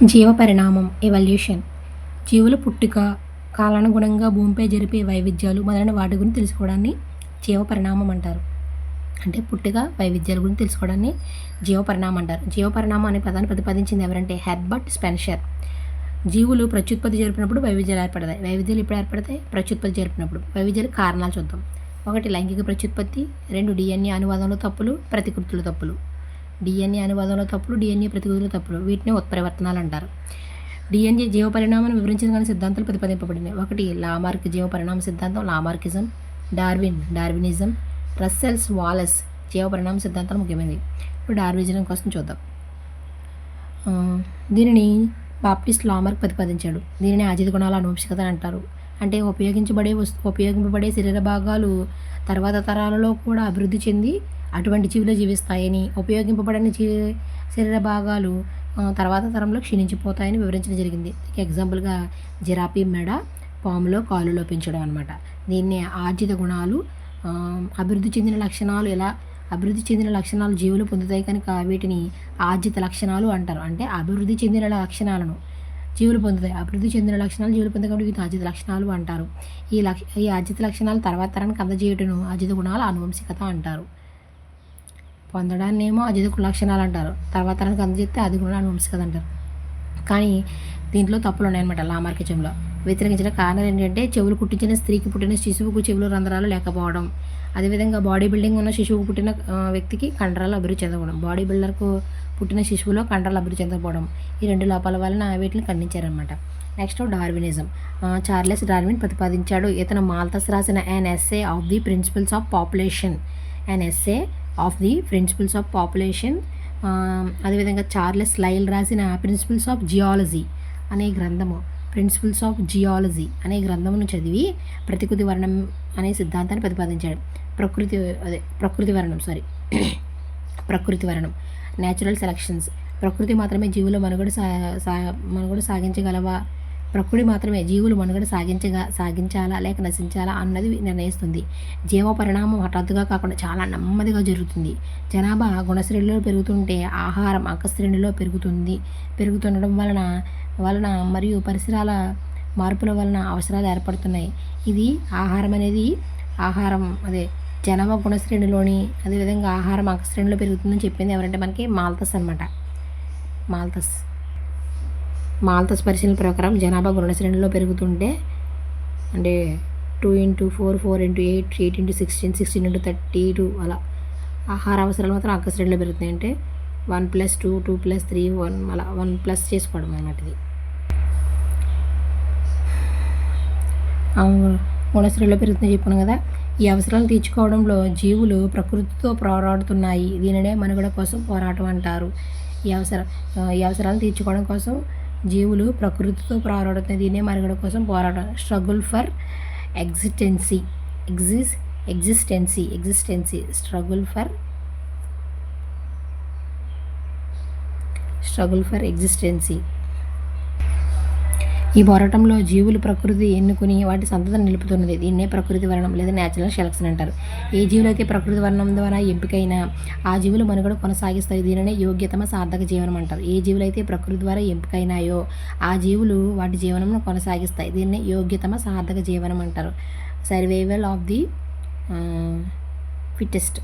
జీవ పరిణామం ఎవల్యూషన్ జీవుల పుట్టుక, కాలానుగుణంగా భూమిపై జరిపే వైవిధ్యాలు మొదలైన వాటి గురించి తెలుసుకోవడాన్ని జీవ పరిణామం అంటారు. అంటే పుట్టుక, వైవిధ్యాల గురించి తెలుసుకోవడాన్ని జీవ పరిణామం అంటారు. జీవ పరిణామం అనే పదాన్ని ప్రతిపాదించింది ఎవరంటే హెర్బర్ట్ స్పెన్సర్. జీవులు ప్రత్యుత్పత్తి జరిపినప్పుడు వైవిధ్యాలు ఏర్పడతాయి. వైవిధ్యాలు ఎప్పుడు ఏర్పడతాయి? ప్రత్యుత్పత్తి జరిపినప్పుడు. వైవిధ్యాల కారణాలు చూద్దాం. 1 లైంగిక ప్రత్యుత్పత్తి, 2 DNA అనువాదంలో తప్పులు, ప్రతికృతుల తప్పులు. DNA అనువాదంలో తప్పులు, DNA ప్రతికృతుల తప్పులు, వీటిని ఉత్పరివర్తనాలు అంటారు. DNA జీవ పరిణామాన్ని వివరించడానికి సిద్ధాంతాలు ప్రతిపాదింపబడినాయి. 1 లామార్క్ జీవ పరిణామ సిద్ధాంతం, లామార్కిజం. డార్వినిజం. రస్సెల్స్ వాలస్ జీవ పరిణామ సిద్ధాంతాలు ముఖ్యమైనవి. ఇప్పుడు డార్వినిజం కోసం చూద్దాం. దీనిని బాప్టిస్ట్ లామార్క్ ప్రతిపాదించాడు. దీనిని ఆజిత గుణాల అనువంశికత అంటారు. అంటే ఉపయోగింపబడే శరీర భాగాలు తర్వాత తరాలలో కూడా అభివృద్ధి చెంది అటువంటి జీవులు జీవిస్తాయని, ఉపయోగింపబడని శరీర భాగాలు తర్వాత తరంలో క్షీణించిపోతాయని వివరించడం జరిగింది. ఎగ్జాంపుల్గా జిరాఫీ మెడ, పాములో కాలు లోపించడం అనమాట. దీన్ని ఆర్జిత గుణాలు. అభివృద్ధి చెందిన లక్షణాలు జీవులు పొందుతాయి కనుక వీటిని ఆర్జిత లక్షణాలు అంటారు. అంటే అభివృద్ధి చెందిన లక్షణాలను జీవులు పొందుతాయి. అభివృద్ధి చెందిన లక్షణాలు జీవులు పొందుతాయి కాబట్టి వీటిని ఆర్జిత లక్షణాలు అంటారు. ఈ ఆర్జిత లక్షణాలు తర్వాత తరానికి అందజేయటను ఆర్జిత గుణాల అనువంశికత అంటారు. పొందడాన్ని ఏమో ఆర్జిత లక్షణాలు అంటారు, తర్వాత తరానికి అందజేస్తే ఆది గుణాల అనువంశికత అంటారు. కానీ దీంట్లో తప్పులు ఉన్నాయన్నమాట. లామార్కిజంలో వ్యతిరేకించిన కారణాలు ఏంటంటే చెవులు కుట్టించిన స్త్రీకి పుట్టిన శిశువుకు చెవులు రంధ్రాలు లేకపోవడం, అదేవిధంగా బాడీ బిల్డింగ్ ఉన్న శిశువుకు పుట్టిన వ్యక్తికి కండరాలు అభివృద్ధి చెందకపోవడం, బాడీ బిల్డర్కు పుట్టిన శిశువులో కండరాలు అభివృద్ధి చెందకపోవడం, ఈ 2 లోపాల వలన వీటిని ఖండించారనమాట. Next Darwinism. చార్లెస్ డార్విన్ ప్రతిపాదించాడు. ఇతను మాల్తస్ రాసిన an essay of the principles of population. అదేవిధంగా చార్లెస్ లైల్ రాసిన ప్రిన్సిపల్స్ ఆఫ్ జియాలజీ అనే గ్రంథమును చదివి ప్రకృతి వర్ణం అనే సిద్ధాంతాన్ని ప్రతిపాదించాడు. ప్రకృతి వర్ణం న్యాచురల్ సెలక్షన్స్. ప్రకృతి మాత్రమే జీవులు మనుగడ సాగించగలవా, ప్రకృతి మాత్రమే జీవులు మనుగడ సాగించాలా లేక నశించాలా అన్నది నిర్ణయిస్తుంది. జీవ పరిణామం హఠాత్తుగా కాకుండా చాలా నెమ్మదిగా జరుగుతుంది. జనాభా గుణశ్రేణిలో పెరుగుతుంటే ఆహారం అంకశ్రేణిలో పెరుగుతుండడం వలన మరియు పరిసరాల మార్పుల వలన అవసరాలు ఏర్పడుతున్నాయి. ఇది ఆహారం జనాభా గుణశ్రేణిలోని, అదేవిధంగా ఆహారం అంకశ్రేణిలో పెరుగుతుందని చెప్పింది ఎవరంటే మనకి మాల్తస్ అనమాట. మాల్తస్ పరిశీలన ప్రకారం జనాభా గుణశ్రేణిలో పెరుగుతుంటే అంటే 2 × 4, 4 × 8, 8 × 16, 16 × 32 అలా ఆహార అవసరాలు మాత్రం అంకశ్రేణిలో పెరుగుతున్నాయి. అంటే 1 + 2, 2 + 3, 1 అలా 1+ చేసుకోవడం అన్నమాట. ఇది గుణశ్రేణిలో పెరుగుతుందని చెప్పాను కదా. ఈ అవసరాలను తీర్చుకోవడంలో జీవులు ప్రకృతితో పోరాడుతున్నాయి. దీనినే మనుగడ కోసం పోరాటం అంటారు. ఈ అవసరాలను తీర్చుకోవడం కోసం జీవులు ప్రకృతితో పోరాడుతున్నాయి. దీన్నే మనుగడ కోసం పోరాటం. Struggle for ఎగ్జిస్టెన్సీ. ఈ పోరాటంలో జీవులు ప్రకృతి ఎన్నుకుని వాటి సంతతిని నిలుపుతున్నది. దీన్నే ప్రకృతి వర్ణం లేదా న్యాచురల్ సెలక్షన్ అంటారు. ఏ జీవులైతే ప్రకృతి వర్ణం ద్వారా ఎంపికైనా ఆ జీవులు మనుగడ కొనసాగిస్తాయి. దీనినే యోగ్యతమ సార్థక జీవనం అంటారు. ఏ జీవులైతే ప్రకృతి ద్వారా ఎంపికైనాయో ఆ జీవులు వాటి జీవనంను కొనసాగిస్తాయి. దీన్నే యోగ్యతమ సార్థక జీవనం అంటారు. Survival of the fittest.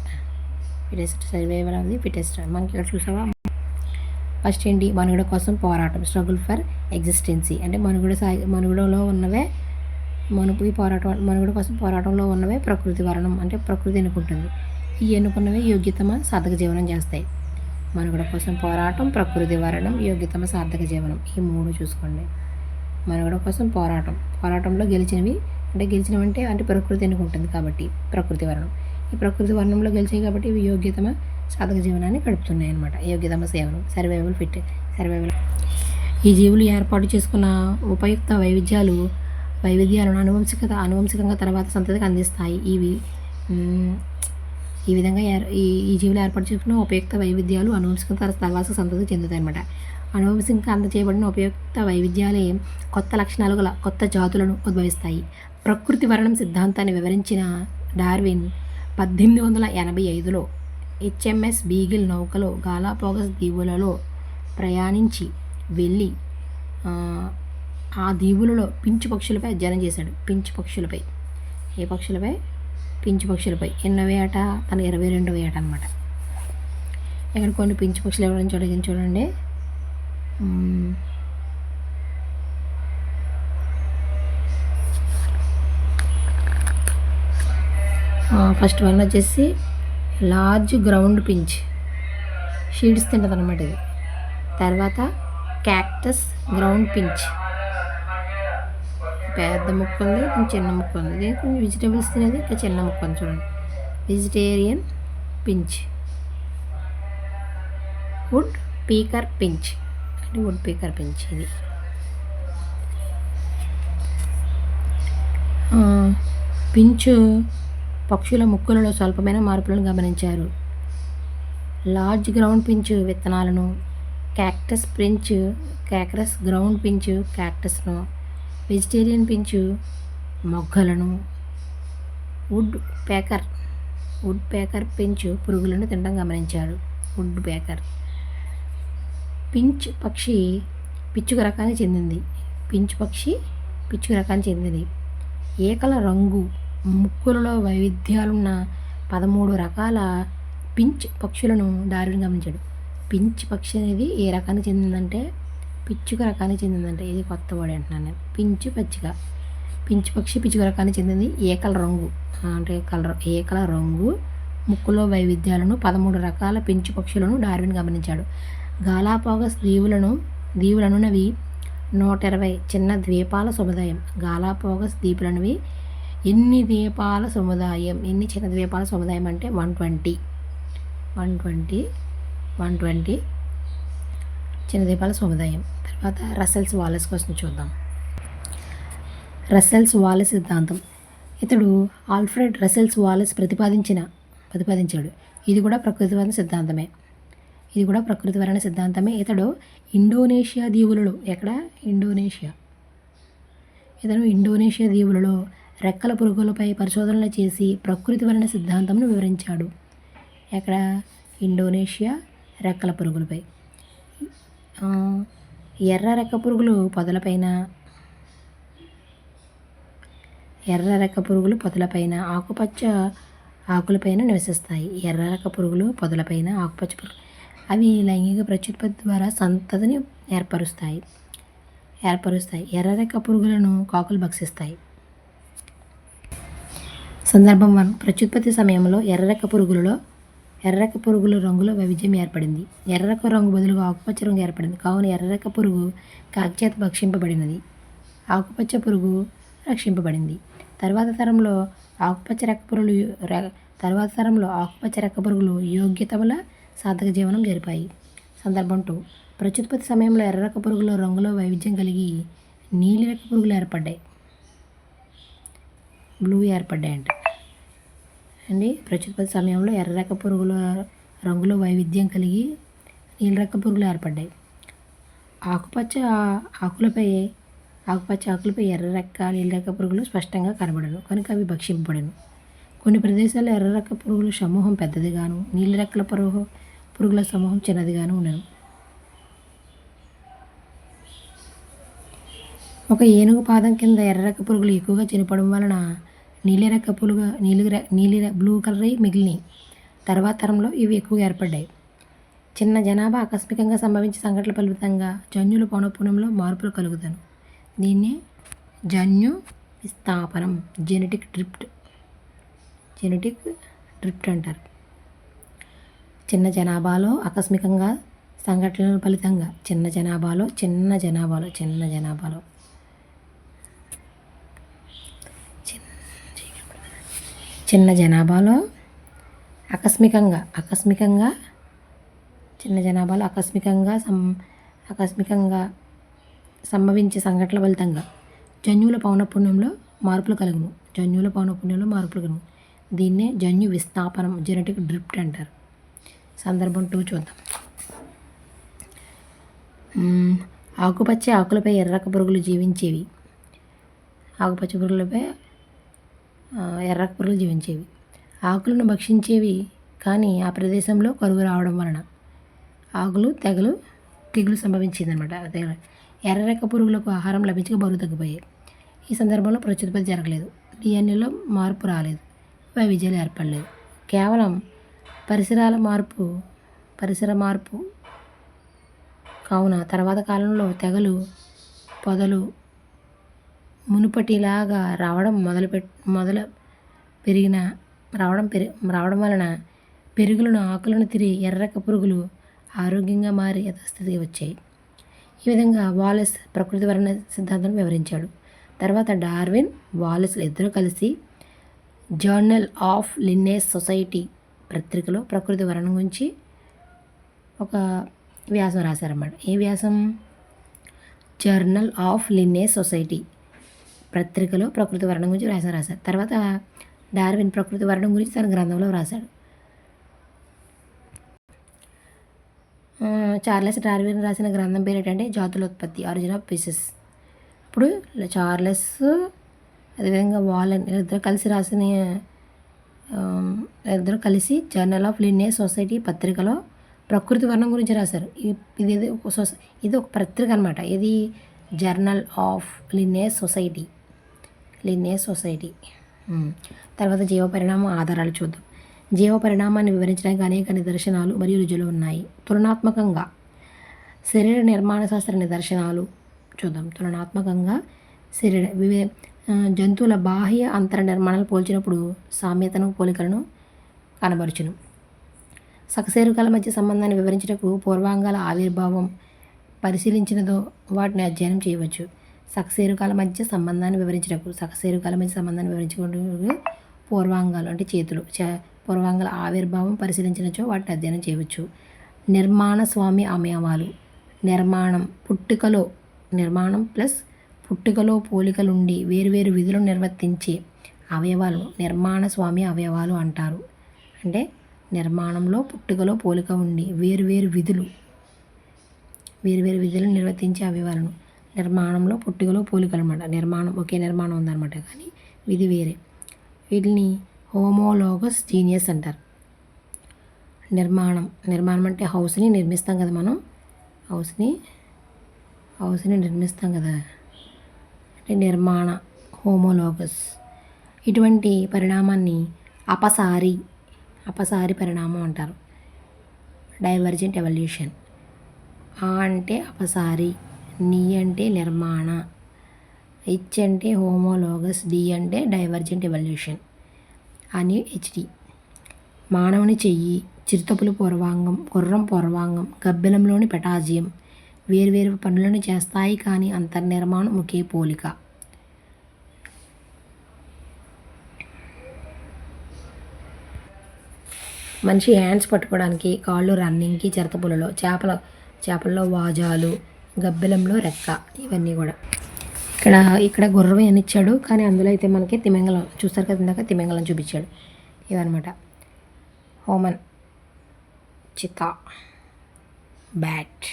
మనకి ఇక్కడ చూసావా. ఫస్ట్ ఏంటి? మనుగడ కోసం పోరాటం. స్ట్రగుల్ ఫర్ ఎగ్జిస్టెన్సీ అంటే మనుగడలో ఉన్నవే మనుగడ కోసం పోరాటంలో ఉన్నవే ప్రకృతి వర్ణం అంటే ప్రకృతి ఎన్నుకుంటుంది. ఈ ఎన్నుకున్నవే యోగ్యతమ సార్థక జీవనం చేస్తాయి. మనుగడ కోసం పోరాటం, ప్రకృతి వర్ణం, యోగ్యతమ సార్థక జీవనం, ఈ 3 చూసుకోండి. మనుగడ కోసం పోరాటంలో గెలిచినవి అంటే ప్రకృతి ఎన్నుకుంటుంది కాబట్టి ప్రకృతి వర్ణం. ఈ ప్రకృతి వర్ణంలో గెలిచాయి కాబట్టి ఇవి యోగ్యతమ సాధక జీవనాన్ని గడుపుతున్నాయి అన్నమాట. యోగ్యతమ సేవనం. సర్వైవల్. ఈ జీవులు ఏర్పాటు చేసుకున్న ఉపయుక్త వైవిధ్యాలను అనువంశికంగా తర్వాత సంతతికి అందిస్తాయి. ఈ విధంగా ఈ జీవులు ఏర్పాటు చేసుకున్న ఉపయుక్త వైవిధ్యాలు అనువంశికంగా తర్వాత సంతతికి చెందుతాయి అన్నమాట. అనువంశికంగా అందజేయబడిన ఉపయుక్త వైవిధ్యాలే కొత్త లక్షణాలు గల కొత్త జాతులను ఉద్భవిస్తాయి. ప్రకృతి వర్ణం సిద్ధాంతాన్ని వివరించిన డార్విన్ 1885లో HMS బీగిల్ నౌకలో గాలాపాగోస్ దీవులలో ప్రయాణించి వెళ్ళి ఆ దీవులలో పించు పక్షులపై అధ్యయనం చేశాడు. పించు పక్షులపై ఏ పక్షులపై? పించు పక్షులపై. ఎన్నో వేట? తన 22వ ఏట అనమాట. ఇక్కడ కొన్ని పించు పక్షులు ఎవరైనా చూడండి. ఫస్ట్ వన్ వచ్చేసి లార్జ్ గ్రౌండ్ పించ్, షీడ్స్ తింటుంది అనమాట ఇది. తర్వాత క్యాక్టస్ గ్రౌండ్ పించ్, పెద్ద ముక్క ఉంది, కొంచెం చిన్న ముక్క ఉంది. ఇది కొంచెం వెజిటేబుల్స్ తినేది, ఇంకా చిన్న ముక్క ఉంది చూడండి. Vegetarian pinch. వుడ్ పీకర్ పించ్ అంటే వుడ్ పీకర్ పించ్ ఇది. పించు పక్షుల ముక్కులలో స్వల్పమైన మార్పులను గమనించారు. లార్జ్ గ్రౌండ్ పించు విత్తనాలను, క్యాక్టస్ గ్రౌండ్ పించు క్యాక్టస్ను, వెజిటేరియన్ పించు మొగ్గలను, వుడ్ పేకర్ పించు పురుగులను తినడం గమనించాడు. Would pecker. పించ్ పక్షి పిచ్చుక రకానికి చెందింది. పించ్ పక్షి పిచ్చుక రకానికి చెందింది. ఏకల రంగు ముక్కులలో వైవిధ్యాలున్న 13 రకాల పించ్ పక్షులను డార్విన్ గమనించాడు. పించ్ పక్షి అనేది ఏ రకానికి చెందిందంటే పిచ్చుక రకానికి చెందిందంటే, ఇది కొత్త వర్డ్ అంటున్నాను నేను. పించ్ పక్షి పిచ్చుక రకానికి చెందింది. ఏకల రంగు ముక్కులో వైవిధ్యాలను 13 రకాల పించు పక్షులను డార్విన్ గమనించాడు. గాలాపాగస్ దీవులనున్నవి 120 చిన్న ద్వీపాల సముదాయం. గాలాపాగస్ దీవులనువి ఎన్ని చిన్న ద్వీపాల సముదాయం అంటే 120 చిన్న ద్వీపాల సముదాయం. తర్వాత రసెల్స్ వాలెస్ కోసం చూద్దాం. రసెల్స్ వాలెస్ సిద్ధాంతం. ఇతడు ఆల్ఫ్రెడ్ రసెల్స్ వాలెస్ ప్రతిపాదించాడు. ఇది కూడా ప్రకృతివర్ణ సిద్ధాంతమే. ఇతడు ఇండోనేషియా దీవులలో ఇండోనేషియా దీవులలో రెక్కల పురుగులపై పరిశోధనలు చేసి ప్రకృతి వర్ణ సిద్ధాంతంను వివరించాడు. ఇండోనేషియా రెక్కల పురుగులపై. ఎర్ర రెక్క పురుగులు పొదలపైన ఆకుపచ్చ ఆకులపైన నివసిస్తాయి. ఎర్ర రెక్క పురుగులు పొదలపైన ఆకుపచ్చ అవి లైంగిక ప్రత్యుత్పత్తి ద్వారా సంతతిని ఏర్పరుస్తాయి. ఎర్ర రెక్క పురుగులను కాకులు భక్షిస్తాయి. సందర్భం 1. ప్రత్యుత్పత్తి సమయంలో ఎర్రరెక్క పురుగుల రంగులో వైవిధ్యం ఏర్పడింది. ఎర్రరెక్క రంగు బదులుగా ఆకుపచ్చ రంగు ఏర్పడింది. కావున ఎర్రరెక్క పురుగు కాకి చేత భక్షింపబడినది. ఆకుపచ్చ పురుగు రక్షింపబడింది. తర్వాత తరంలో ఆకుపచ్చ రెక్క పురుగులు యోగ్యతల సాధక జీవనం జరిపాయి. సందర్భం 2. ప్రత్యుత్పత్తి సమయంలో ఎర్రరెక్క పురుగుల రంగులో వైవిధ్యం కలిగి నీలిరెక్క పురుగులు ఏర్పడ్డాయి. బ్లూ ఏర్పడ్డాయంట అండి. ప్రత్యుత్పత్తి సమయంలో ఎర్రరెక్క పురుగుల రంగులో వైవిధ్యం కలిగి నీలిరెక్క పురుగులు ఏర్పడ్డాయి. ఆకుపచ్చ ఆకులపై ఎర్రరెక్క నీలిరెక్క పురుగులు స్పష్టంగా కనబడను, కనుక అవి భక్షింపబడను. కొన్ని ప్రదేశాల్లో ఎర్రరెక్క పురుగుల సమూహం పెద్దదిగాను, నీలిరెక్కల పురుగుల సమూహం చిన్నదిగాను ఉండను. ఒక ఏనుగు పాదం కింద ఎర్రరెక్క పురుగులు ఎక్కువగా చనిపోవడం వలన బ్లూ కలర్ మిగిలినాయి. తర్వాత తరంలో ఇవి ఎక్కువగా ఏర్పడ్డాయి. చిన్న జనాభా ఆకస్మికంగా సంభవించే సంఘటనల ఫలితంగా జన్యుల పౌనఃపున్యంలో మార్పులు కలుగుతాను. దీన్నే జన్యు విస్థాపనం, జెనెటిక్ డ్రిఫ్ట్ అంటారు. చిన్న జనాభాలో ఆకస్మికంగా సంఘటనల ఫలితంగా చిన్న జనాభాలో ఆకస్మికంగా సంభవించే సంఘటనల ఫలితంగా జన్యువుల పౌనఃపున్యంలో మార్పులు కలుగును. దీన్నే జన్యు విస్థాపనం, జెనెటిక్ డ్రిఫ్ట్ అంటారు. సందర్భం 2 చూద్దాం. ఆకుపచ్చ ఆకులపై ఎర్రరెక్క పురుగులు జీవించేవి. ఆకులను భక్షించేవి, కానీ ఆ ప్రదేశంలో కరువు రావడం వలన ఆకులు తెగలు తెగులు సంభవించిందనమాట. అదే ఎర్రరెక్క పురుగులకు ఆహారం లభించక బరువు తగ్గిపోయాయి. ఈ సందర్భంలో ప్రత్యుత్పత్తి జరగలేదు, డిఎన్ఏలో మార్పు రాలేదు, వైవిధ్యాలు ఏర్పడలేదు. కేవలం పరిసర మార్పు కావున తర్వాత కాలంలో తెగలు పొదలు మునుపటిలాగా రావడం వలన పెరుగులను ఆకులను తిరిగి ఎర్రక పురుగులు ఆరోగ్యంగా మారి యథాస్థితికి వచ్చాయి. ఈ విధంగా వాలెస్ ప్రకృతి వర్ణ సిద్ధాంతం వివరించాడు. తర్వాత డార్విన్, వాలెస్ ఇద్దరూ కలిసి జర్నల్ ఆఫ్ లిన్నేస్ సొసైటీ పత్రికలో ప్రకృతి వర్ణం గురించి ఒక వ్యాసం రాశారన్నమాట. ఏ వ్యాసం? జర్నల్ ఆఫ్ లిన్నేస్ సొసైటీ పత్రికలో ప్రకృతి వర్ణం గురించి వ్యాసం రాశారు. తర్వాత డార్విన్ ప్రకృతి వర్ణం గురించి తన గ్రంథంలో రాశాడు. చార్లెస్ డార్విన్ రాసిన గ్రంథం పేరు ఏంటంటే జాతులోత్పత్తి, ఆరిజిన్ ఆఫ్ స్పీసీస్. ఇప్పుడు చార్లెస్ అదేవిధంగా వాలెన్ ఇద్దరు కలిసి జర్నల్ ఆఫ్ లిన్నేస్ సొసైటీ పత్రికలో ప్రకృతి వర్ణం గురించి రాశారు. ఇది ఒక పత్రిక అనమాట. ఇది జర్నల్ ఆఫ్ లిన్నేస్ సొసైటీ. తర్వాత జీవ పరిణామ ఆధారాలు చూద్దాం. జీవ పరిణామాన్ని వివరించడానికి అనేక నిదర్శనాలు మరియు రుజువులు ఉన్నాయి. తులనాత్మకంగా శరీర నిర్మాణ శాస్త్ర నిదర్శనాలు చూద్దాం. తులనాత్మకంగా జంతువుల బాహ్య అంతర నిర్మాణాలు పోల్చినప్పుడు సామ్యతను, పోలికలను కనబరుచును. సకశేరుకాల మధ్య సంబంధాన్ని వివరించటకు పూర్వాంగాల ఆవిర్భావం పరిశీలించినదో వాటిని అధ్యయనం చేయవచ్చు. సకశేరుకాల మధ్య సంబంధాన్ని వివరించుకుంటూ పూర్వాంగాలు అంటే చేతులు పూర్వాంగాల ఆవిర్భావం పరిశీలించినచో వాటిని అధ్యయనం చేయవచ్చు. నిర్మాణ స్వామి అవయవాలు. నిర్మాణం ప్లస్ పుట్టుకలో పోలికలుండి వేరువేరు విధులను నిర్వర్తించే అవయవాలను నిర్మాణ స్వామి అవయవాలు అంటారు. అంటే నిర్మాణంలో పుట్టుకలో పోలిక ఉండి వేరువేరు విధులను నిర్వర్తించే అవయవాలను నిర్మాణంలో పుట్టుకలో పోలికలు అనమాట. ఒకే నిర్మాణం ఉందన్నమాట, కానీ విధి వేరే. వీటిని హోమోలోగస్ జీనియస్ అంటారు. నిర్మాణం అంటే హౌస్ని నిర్మిస్తాం కదా మనం, హౌస్ని నిర్మిస్తాం కదా, అంటే నిర్మాణ హోమోలోగస్. ఇటువంటి పరిణామాన్ని అపసారి పరిణామం అంటారు. Divergent evolution. అంటే అపసారి, ని అంటే నిర్మాణ, హెచ్ అంటే హోమోలోగస్, డి అంటే డైవర్జెంట్ ఎవల్యూషన్ అని హెచ్డి. మానవుని చెయ్యి, చిరుతపులు పూర్వాంగం, గుర్రం పూర్వాంగం, గబ్బిలంలోని పెటాజియం వేరువేరు పనులను చేస్తాయి, కానీ అంతర్నిర్మాణం ఒకే పోలిక. మనిషి హ్యాండ్స్ పట్టుకోవడానికి, కాళ్ళు రన్నింగ్కి, చిరుతపులలో, చేపల్లో వాజాలు, గబ్బిలంలో రెక్క, ఇవన్నీ కూడా. ఇక్కడ గుర్రం అనిచ్చాడు, కానీ అందులో అయితే మనకి తిమింగలం చూస్తారు కదా, ఇందాక తిమింగలం చూపించాడు. ఇవన్నమాట. Human, cheetah, bat.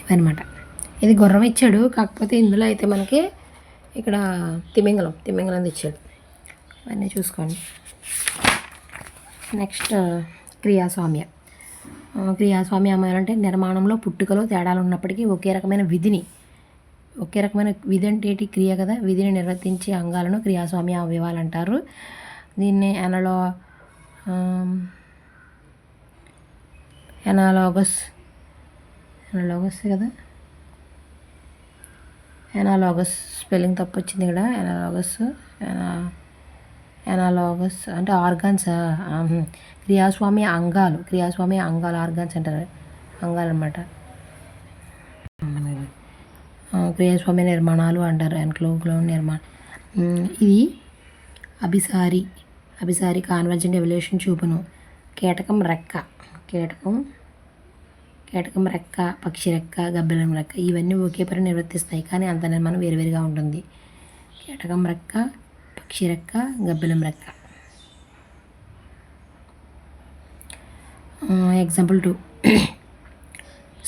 ఇవన్నమాట. ఇది గుర్రం ఇచ్చాడు, కాకపోతే ఇందులో అయితే మనకి ఇక్కడ తిమింగలం తెచ్చాడు. ఇవన్నీ చూసుకోండి. నెక్స్ట్ క్రియాస్వామ్య అంటే నిర్మాణంలో పుట్టుకలో తేడాలు ఉన్నప్పటికీ ఒకే రకమైన విధి అంటే ఏంటి? క్రియ కదా, విధిని నిర్వర్తించే అంగాలను క్రియాస్వామ్య అవయవాలు అంటారు. దీన్ని ఎనాలాగస్ కదా, ఎనాలాగస్ స్పెల్లింగ్ తప్పు వచ్చింది ఇక్కడ. ఎనాలాగస్ అంటే ఆర్గాన్స్. క్రియాస్వామ్య అంగాలు ఆర్గాన్స్ అంటారు, అంగాలు అన్నమాట. క్రియాస్వామ్య నిర్మాణాలు అంటారు, ఎన్క్లోవ్లో నిర్మాణం. ఇది అభిసారి కాన్వర్జెంట్ ఎవల్యూషన్ చూపును. కీటకం రెక్క, పక్షి రెక్క, గబ్బిలం రెక్క ఇవన్నీ ఒకే పని నిర్వర్తిస్తాయి, కానీ అంత నిర్మాణం వేరువేరుగా ఉంటుంది. కీటకం రెక్క, పక్షి రెక్క, గబ్బిలం రెక్క. ఎగ్జాంపుల్ 2.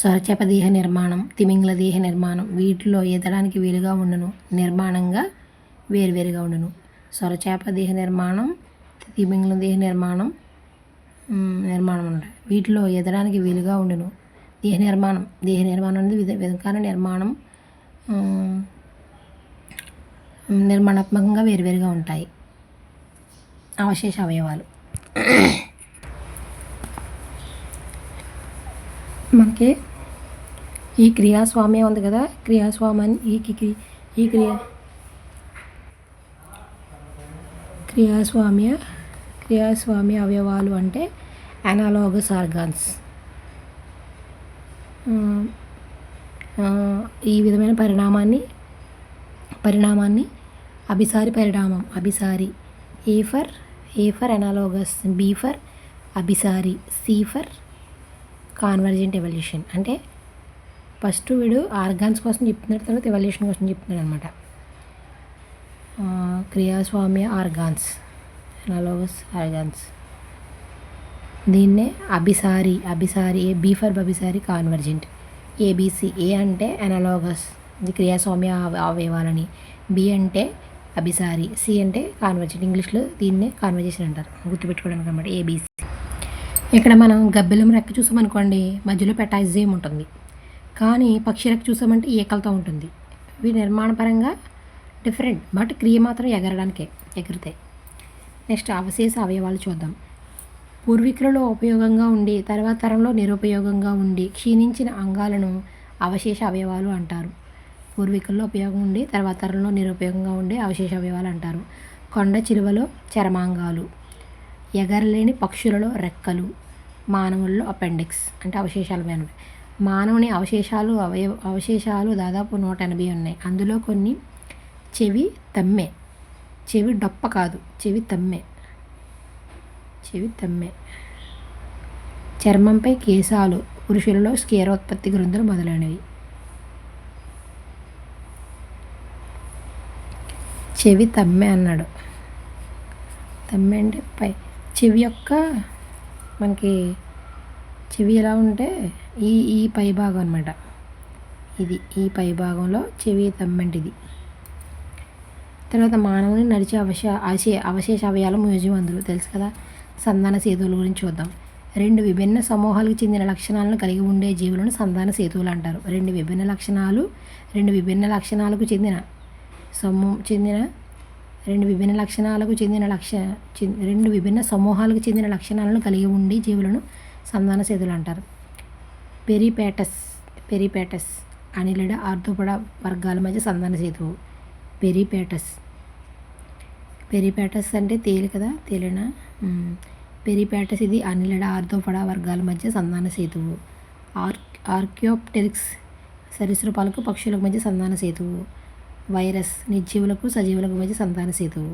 సొరచేప దేహ నిర్మాణం, తిమింగల దేహ నిర్మాణం వీటిలో ఈదడానికి వీలుగా ఉండును, నిర్మాణంగా వేరువేరుగా ఉండును. సొరచేప దేహ నిర్మాణం, తిమింగల దేహ నిర్మాణం నిర్మాణం ఉంటాయి. వీటిలో ఎదడానికి వీలుగా ఉండును. దేహ నిర్మాణం అనేది విధకాల నిర్మాణం నిర్మాణాత్మకంగా వేరువేరుగా ఉంటాయి. అవశేష అవయవాలు మనకి ఈ క్రియాస్వామ్యం ఉంది కదా, క్రియాస్వామ్యాన్ని ఈ క్రియాస్వామ్య అవయవాలు అంటే అనాలోగస్ ఆర్గాన్స్. ఈ విధమైన పరిణామాన్ని అభిసారి పరిణామం, A for analogous, B for అభిసారి, సి ఫర్ కాన్వర్జెంట్ ఎవల్యూషన్. అంటే ఫస్ట్ వీడు ఆర్గాన్స్ కోసం చెప్తున్నాడు, తర్వాత ఎవల్యూషన్ కోసం చెప్తున్నాడు అనమాట. క్రియాస్వామ్య ఆర్గాన్స్, అనాలోగస్ ఆర్గాన్స్. దీన్నే అభిసారి బి ఫర్ అభిసారి కాన్వర్జెంట్. ఏబిసి, ఏ అంటే అనాలోగస్, ఇది క్రియాస్వామ్య అవయవాలని, బి అంటే అభిసారి, సి అంటే కాన్వర్జెంట్. ఇంగ్లీష్లో దీన్నే కాన్వర్జేషన్ అంటారు, గుర్తుపెట్టుకోవడానికి అనమాట. ఏబిసి. ఇక్కడ మనం గబ్బిలం రెక్క చూసామనుకోండి, మధ్యలో పెటాయిజం ఉంటుంది. కానీ పక్షి రెక్క చూసామంటే ఏకలతో ఉంటుంది. ఇవి నిర్మాణపరంగా డిఫరెంట్, బట్ క్రియ మాత్రం ఎగురుతాయి. నెక్స్ట్ అవశేష అవయవాలు చూద్దాం. పూర్వీకులలో ఉపయోగంగా ఉండి తర్వాత తరంలో నిరుపయోగంగా ఉండి క్షీణించిన అంగాలను అవశేష అవయవాలు అంటారు. పూర్వీకుల్లో ఉపయోగం ఉండి తర్వాత తరంలో నిరుపయోగంగా ఉండి అవశేష అవయవాలు అంటారు. కొండ చిలువలో చర్మాంగాలు, ఎగరలేని పక్షులలో రెక్కలు, మానవుల్లో అపెండిక్స్ అంటే అవశేషాలు. మానవుని అవశేషాలు దాదాపు 180 ఉన్నాయి. అందులో కొన్ని చెవి తమ్మె, చెవి డొప్ప కాదు, చెవి తమ్మె. చర్మంపై కేశాలు, పురుషులలో స్కేరోత్పత్తి గ్రంథులు మొదలైనవి. చెవి తమ్మె అన్నాడు. తమ్మె అంటే చెవి యొక్క మనకి చెవి ఎలా ఉంటే ఈ పై భాగం అనమాట. ఇది ఈ పై భాగంలో చెవి తమ్మంటిది. తర్వాత మానవుని నడిచే అవశేష అవయవాల మ్యూజియం అందులో తెలుసు కదా. సంధాన సేతువుల గురించి చూద్దాం. 2 విభిన్న సమూహాలకు చెందిన లక్షణాలను కలిగి ఉండే జీవులను సంధాన సేతువులు అంటారు. 2 విభిన్న సమూహాలకు చెందిన లక్షణాలను కలిగి ఉండే జీవులను సంధాన సేతువులు అంటారు. పెరిపేటస్ అనిలిడ ఆర్థోపడ వర్గాల మధ్య సంధాన సేతువు. పెరిపేటస్ అంటే తేలి కదా, తేలిన. పెరిపేటస్ ఇది అనిలిడ ఆర్థోపడ వర్గాల మధ్య సంధాన సేతువు. ఆర్కియోప్టెరిక్స్ సరీసృపాలకు పక్షులకు మధ్య సంధాన సేతువు. వైరస్ నిర్జీవులకు సజీవులకు మధ్య సంధాన సేతువు.